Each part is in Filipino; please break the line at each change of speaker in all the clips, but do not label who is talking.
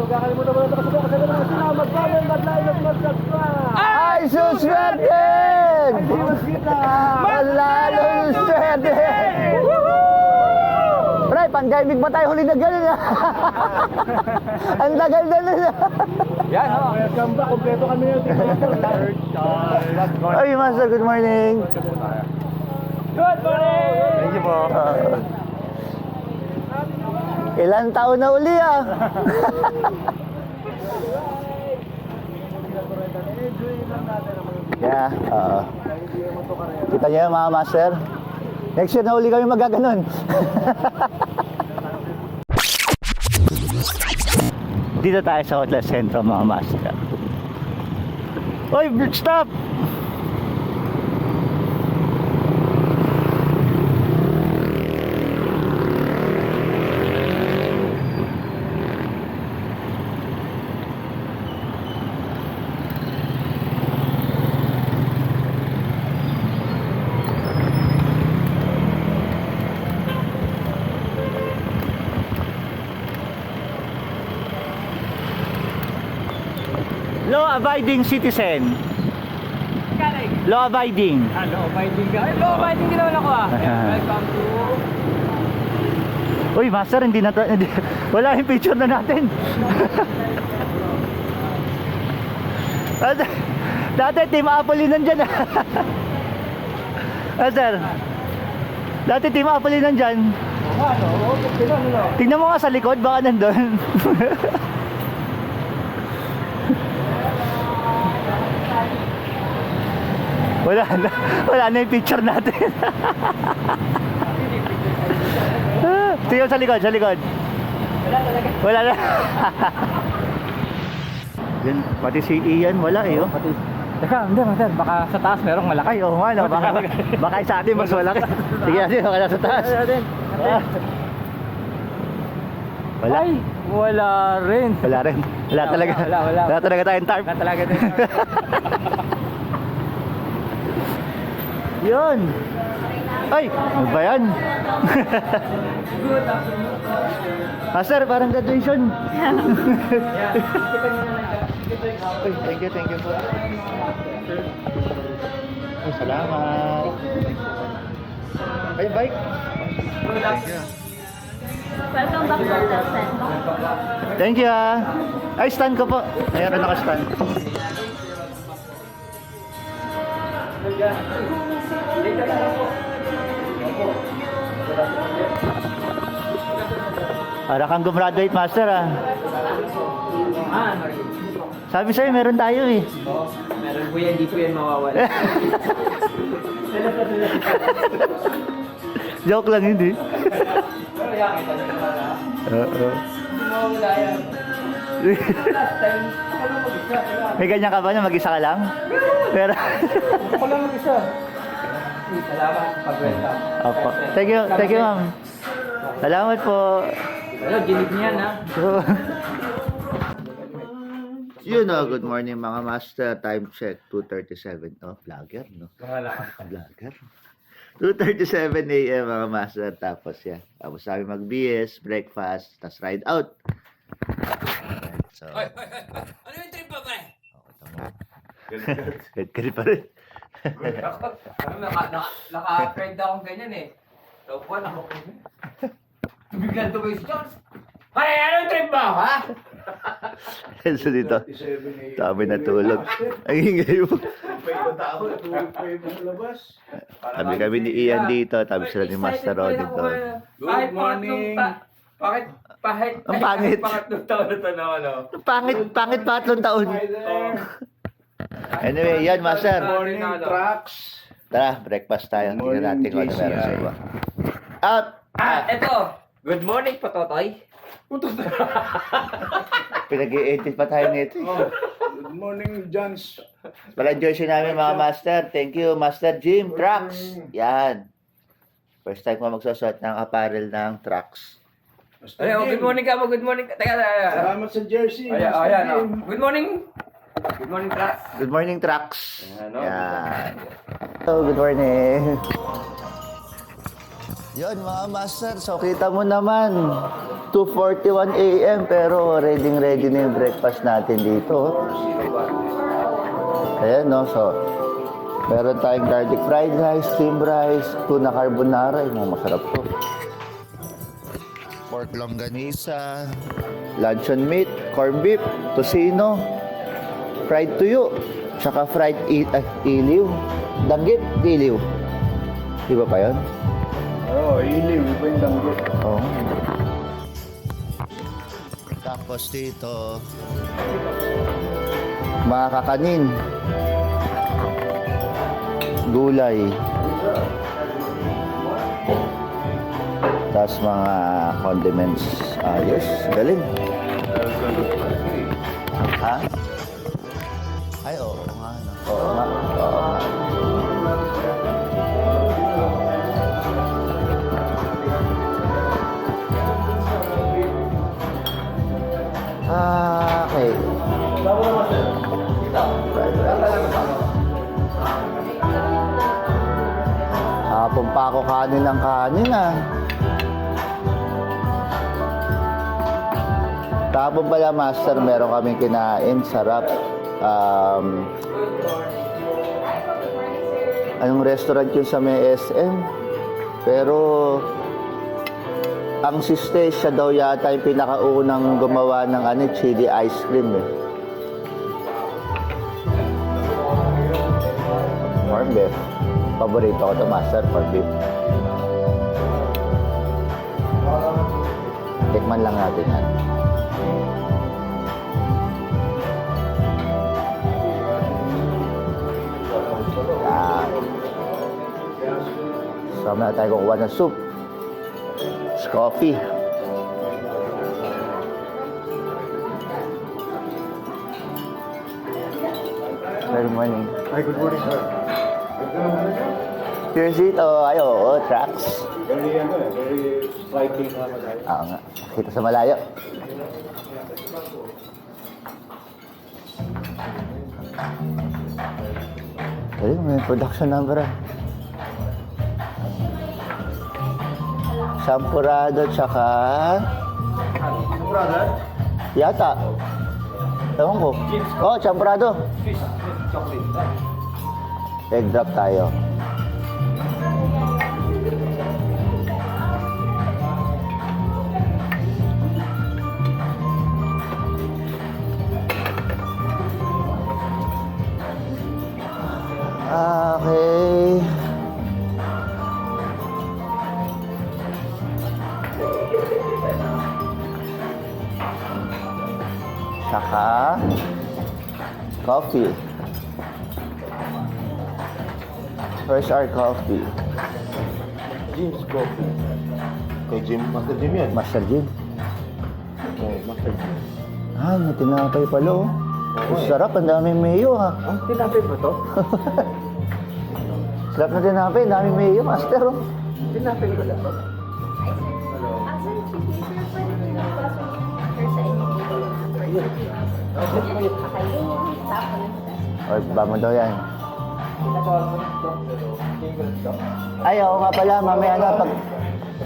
kakalimutan mo na ito kasi sila mag-comment, mag-like, at mag-subscribe.
Ay, suswerten! Malalong swerte! Pre, pandemic ba tayo huli na gano'n? Ang tagal na nun.
Yan, ho. Welcome back. Kompleto kami ng team.
Ay, Master, good morning.
Good morning!
Thank you po. Ilang taon na uli ah. Yeah, kita niyo yung mga master. Next year na uli kami magaganon. Dito tayo sa Outlet Centro mga master. Oy, stop! Law-abiding citizen. Law-abiding.
Law-abiding ka. Law-abiding ginawa ako ah. Welcome to...
Uy, master, hindi na wala yung picture na natin. Dati, Team Apple yun nandyan. Master, dati Team Apple yun nandyan. Tingnan mo nga sa likod, baka nandun. Wala na yung picture natin. Tingnan sa likod, sa likod. Wala na. Yan, pati si Ian wala eh, oh.
Teka, hindi, Master. Baka sa taas merong malaki.
Ay, oo nga, no? Baka sa atin mas malaki. Sige natin, baka nasa taas. Wala.
Ay, wala rin.
Wala rin. Wala talaga. Wala talaga tayong tarp.
Wala talaga din.
Yun. Ay, ano ba yan? Master, parang graduation. Ay, thank you po. Ay, salamat. Ay, bike. Thank you.
Welcome back to the center.
Thank you ah. Ay, stand ko po. Ayan ka naka-stand. Para kang gumraduate, master ah. Sabi sa'yo, meron tayo eh.
Meron po yan, di po yan mawawala.
Joke lang, hindi.
Pero yan, kita nyo naman ha.
Oo.
Hindi mawawala yan. Last time, ako lang mag-isa.
May ganyan ka ba na mag-isa ka lang? Pero...
Ako lang mag-isa. Salamat sa pag-welcome.
Opo. Thank you ma'am. Salamat po.
Hello, ginig niyan ha.
Yun na, good morning mga master. Time check, 2:37. Oh, vlogger, no? Vlogger. 2:37 a.m. mga master. Tapos yan. Tapos sabi mag-BS, breakfast, tapos ride out. So,
Ano yung trip pa ba eh?
Good pa rin.
Naka-trend akong ganyan eh. So, buwan ako. Biglang tuloy si Jones. Ay, anong trip ba, ha?
So dito, kami natulog. Ang ingay mo. Kami ni Ian dito, tabi sila ni Master Ron dito.
Good morning. Pahit.
Ang pangit.
Pangatlong taon na to na ano.
Pangit pa 3 taon. Anyway, yan Master.
Morning trucks.
Tara, breakfast tayo. Tingnan natin kung ano meron sa iba. Out!
Eto. Good morning, Patotoy.
Pinag-i-edit pa tayo nito.
Good morning, Johns.
Walang jersey namin mga Master. Thank you, Master Jim Trucks. Yan. First time ko magsusuot ng apparel ng trucks.
Ay, good morning ka mo. Good morning. Teka.
Salamat sa jersey.
Ayan. Good morning. Good morning, trucks.
Good morning, trucks.
Ano?
Yan. Hello, good morning. Yun mga master, so kita mo naman, 2:41 a.m. pero ready na yung breakfast natin dito. Ayan no, so meron tayong garlic fried rice, steamed rice, tuna carbonara, yung masarap to. Pork longganisa, luncheon meat, corned beef, tocino, fried tuyo, tsaka fried iliw, danggit, iliw. Di ba pa yun?
Oo, iliw. Iba yung danggit.
Oo. Tapos dito, mga kakanin, gulay, tapos mga condiments. Ayos, galing. Ha? Ay, oo nga. Oo nga. Oo nga. Okay. Fried rice. Hapon pa ako kanin ng kanin ah. Tapon pala master, meron kaming kinain, sarap. Anong restaurant yun sa may SM? Pero ang siste, siya daw yata yung pinakaunang gumawa ng chili ice cream eh. Corned beef. Paborito ko ito, master, corned beef. Tikman lang natin yan. So, na tayo kukuha ng soup. Coffee. Good morning.
Ay, good morning, sir.
Cheers dito. Ay, oo, tracks.
Very, very striking naman tayo.
Oo nga. Kita sa malayo. Ayun, may production number ah. Champurrado, tsaka...
Champurrado?
Yata. Ewan ko. Oh, champurrado.
Fish chocolate.
Egg drop tayo. Okay. Saka coffee. Where's our coffee?
Jim's coffee. Kay Jim, Master Jim yan.
Master Jim.
Oo, Master Jim.
Ah, may tinapay pala oh. Ang sarap, ang daming mayo ha.
Ang tinapay ba to?
Sarap na tinapay, ang daming mayo, master oh.
Tinapay ba to?
O, ba mo daw yan. Ay, oo nga pala, mamaya na pag...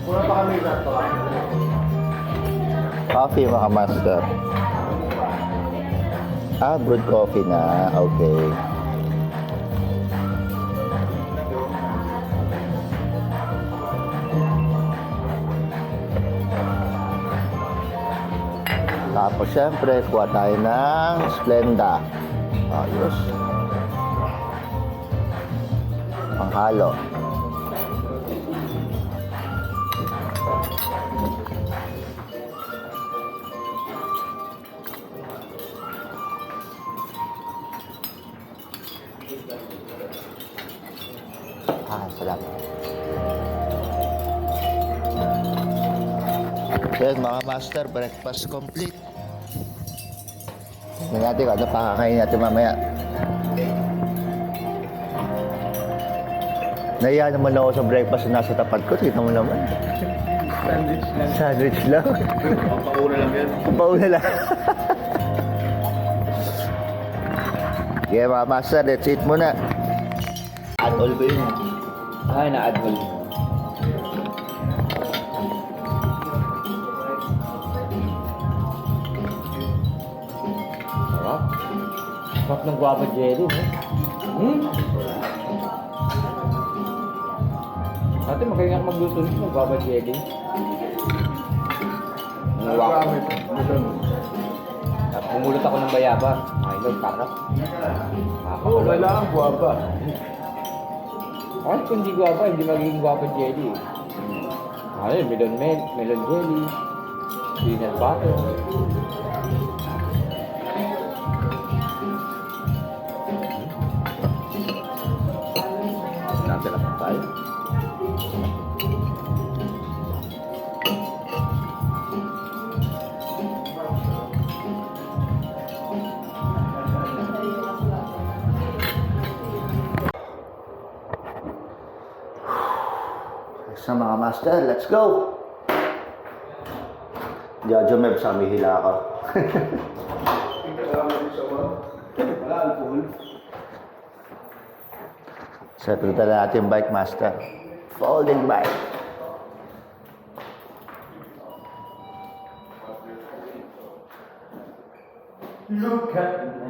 Pura pa kami na to.
Coffee mga master. Ah, brewed coffee na. Okay. Tapos syempre, kuha tayo ng Splenda. Ayos. Panghalo. Salamat. Yan mga master, breakfast complete. Tingnan natin kung ano pakakain natin mamaya. Nahiya naman ako sa breakfast na nasa tapat ko. Tignan mo naman.
Sandwich lang.
Sandwich lang.
Papauna lang yan.
Pauna lang. Okay mga master, let's eat muna. Add all ba yun?
Ay, na-add mo. Sarap ng guava jelly, no? Ate, magaling ako magluto nito ng guava jelly. Ang wako. Tapos bumulot ako ng bayaba. Ay, Lord, sarap.
Oo, kailangan guwaba.
Kahit kung hindi guava, hindi magiging guava jelly. Ay, melon jelly, peanut butter.
Natin lang tayo. Sa mga master, let's go! Jojo Meb, sabi hila ako. Sa tuta na natin bike master. Folding bike.
Look at me.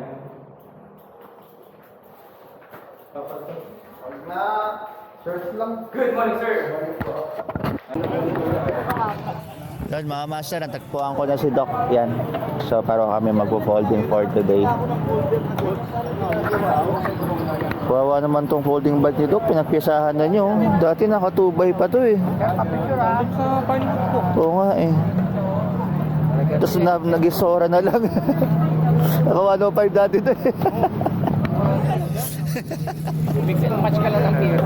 Good morning, sir.
Yan mga master, natagpuan ko na si Doc. Yan. So parang kami magpo-folding for today. Kawawa naman tong folding bike ni Doc. Pinagpisahan na nyo. Dati nakatubay pa to eh. Oo nga eh. Tapos nag-isora na lang. Naka 105 dati to eh.
Mix and match ka lang ng beer.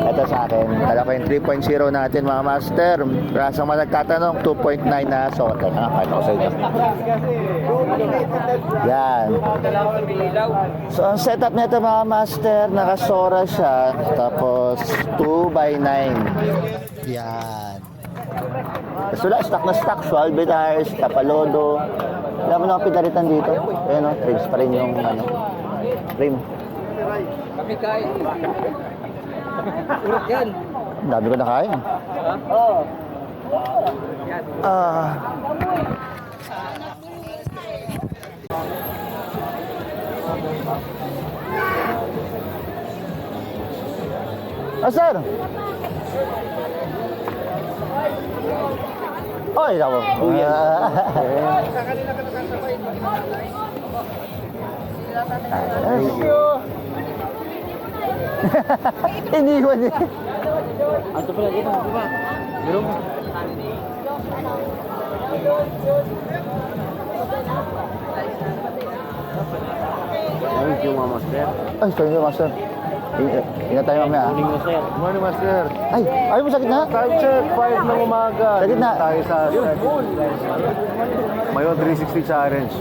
Ito sa akin. Kala ko yung 3.0 natin mga master. Rasang mga nagtatanong, 2.9 na sote. Nakakala ko sa inyo. Yan. So ang setup nito mga master, nakasora siya. Tapos 2x9. Yan. Tapos wala, stock na stock. Schwalbe tires, Tapalodo. Wala mo na pinalitan dito. Ayun o, trims pa rin yung rim.
Kami kain. Urot yan.
Ang dami ko nakain.
Oo.
Ah. Sir. Oy, ako. Iniwan niya.
Ato pala dito, ano ba? Meron mo.
Thank you, Mama Master.
Ay, sorry na, master. Ingat tayo mamaya.
Morning mo, sir.
Good morning, Master.
Ay, ayaw mo sakit na?
Time check, 5 ng umaga.
Sakit na.
Dito tayo sa Mayon 360 Challenge.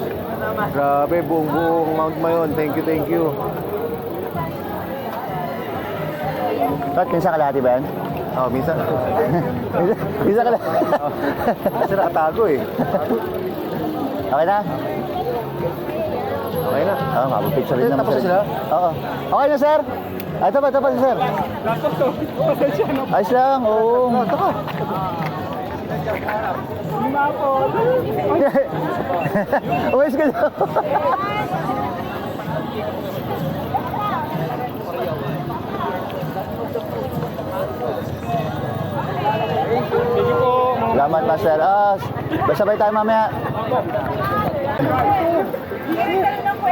Grabe, buong Mount Mayon. Thank you.
Kat, minsan kalahati ba yan?
Oh, minsan.
Minsan kalahati.
Kasi nakatago eh.
Okay na?
Okay na.
Oo, mapapicture rin naman
Tapos na sila?
Oo. Okay na, sir. Ay, ito pa, sir. Ayos lang, oo. Ito ka. Umayos ka daw. Salamat, Master. Sabay tayo mamaya.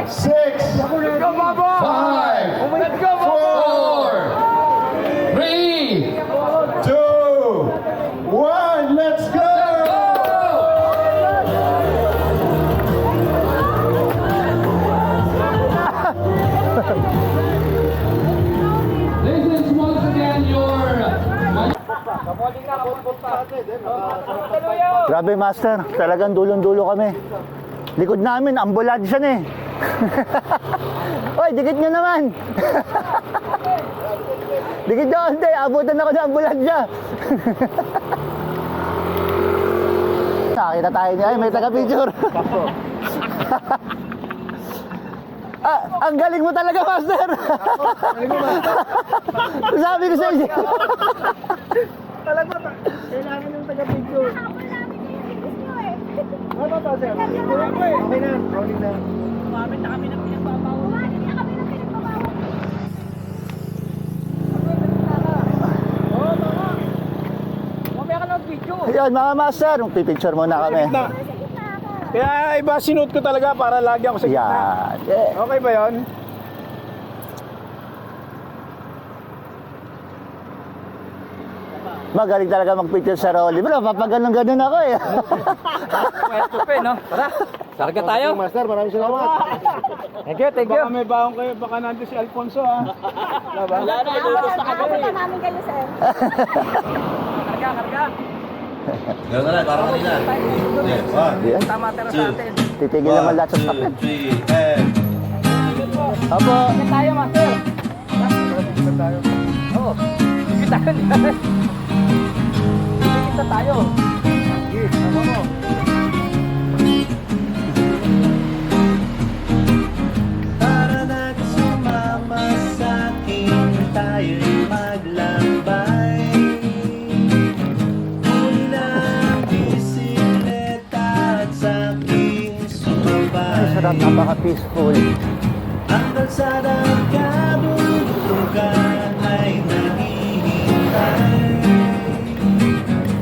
6, 5, 4, 3, 2, 1, let's go! This is once again your...
Grabe, Master. Talagang dulong-dulo kami. Likod namin, ambulansya na eh. Oy, dikit nyo naman. Dikit nyo, hindi. Abutan ako ng ambulansya. Nakita tayo niya. Ay, may taga-picture. Ang galing mo talaga, Master. Sabi ko sa inyo.
Talaga ba? Kailangan ng taga-picture. Ano ba, sir? Okay na, rolling na. Gumamit na kami ng pinagbabawal.
Gumamit na kami ng pinagbabawal.
Oo, tama. Mamaya ka na mag-video.
Ayun mga master, pipicture muna kami.
Na.
Sa gitna ka.
Kaya iba sinuot ko talaga para lagi ako sa gitna.
Yan. Eh,
Okay ba yun?
magaling talaga mag-picture sa rolly. Bro, papaganon-ganon ako eh.
Pwesto pa, no? Tara, sarga tayo.
Master, maraming salamat.
Thank you, thank you.
Baka may baon kayo, baka nandun si Alfonso ha.
Wala na, nakapunta namin kayo, sir.
Karga, karga.
Gano'n na lang, para kanina.
Yan.
Tama tira sa atin.
Titigil naman lahat sa sakit.
2, 3, and...
Opo.
Sige tayo, master. Sige tayo. Oo. Sige tayo. Sige tayo. Sige, tama mo.
Para na sumama sa akin, tayo'y maglambay. Huli na ang bisikleta at sa aking sumabay. Ay, sarap, napaka-peaceful. Ang kalsadang kadulugan ay nahihintay.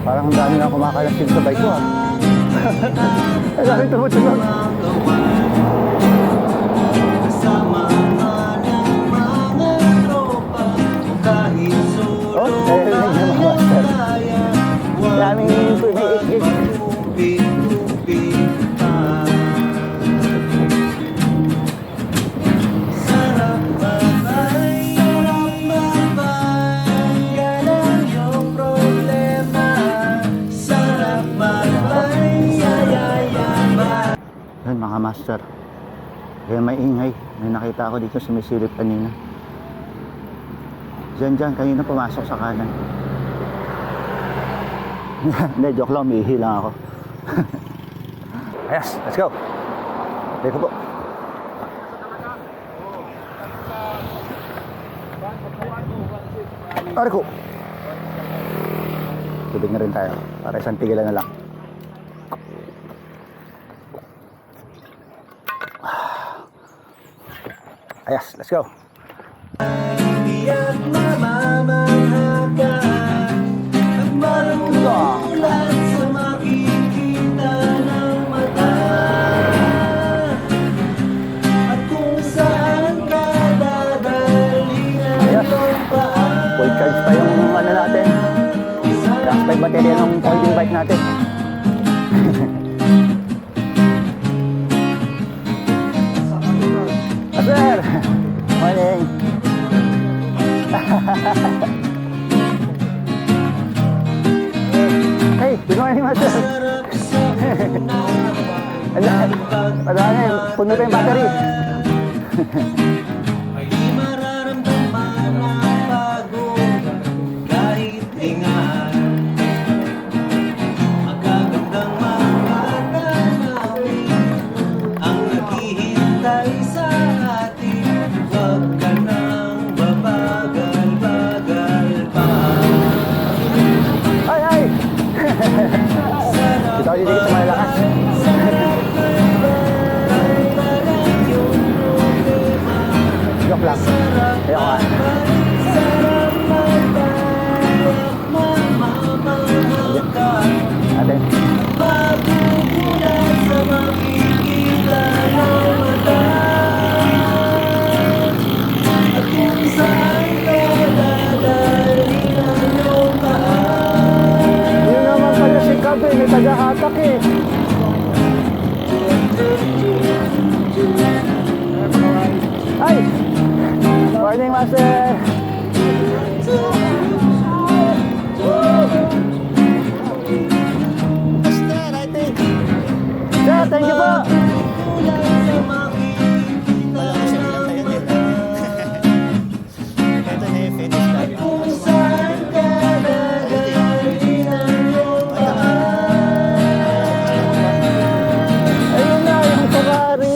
Parang ang dami na kumakalasig sa bike ko ah. Ang dami tumutunog. Oh, dahil lang yung mga master. Daming pumikik. Yan mga master. Kaya may ingay. May nakita ako dito sumisilip kanina. Diyan, kanina pumasok sa kanan. Hindi, joke lang, umihi lang ako. Ayos, let's go. Teka po. Arko. Tubig na rin tayo. Para isang tigilan na lang. Ayos, let's go. Iyak mamamahaka at marumulat sa makikita ng mata. At kung saan ka dadalhin ang iyong paa. Full charge pa yung ano natin. Gas pa yung baterya ng folding bike natin. Sir! Morning! Hey! Good morning, Master! Padaan eh, puno pa yung battery. May mararamdaman ang pagod kahit ingat. Magagandang mga tanawin ang naghihintay sa atin. Huwag ka nang babagal-bagal pa. Ay, ay! Ito ako dito sa malakas. Joke lang. Ayoko nga. Atin. Yun naman pala si Kabe, may taga-hatak eh. Ay! Morning, Master! Sir, thank you po! Ayun na, yung Ferrari!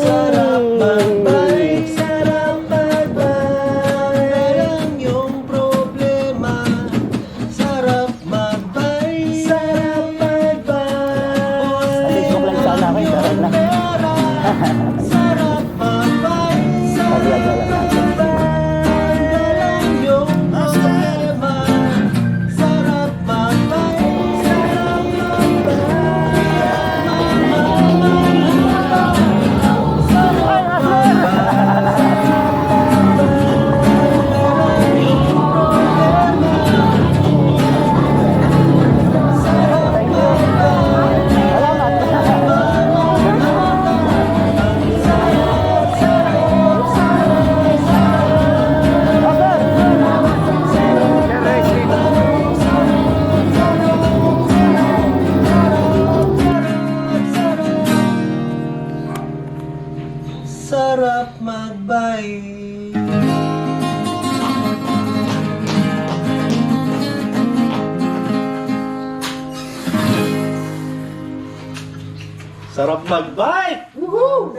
Facebook lang sana ako, internet na. i-vlog na lang natin.
Sarap magbay. Sarap magbay! Woohoo!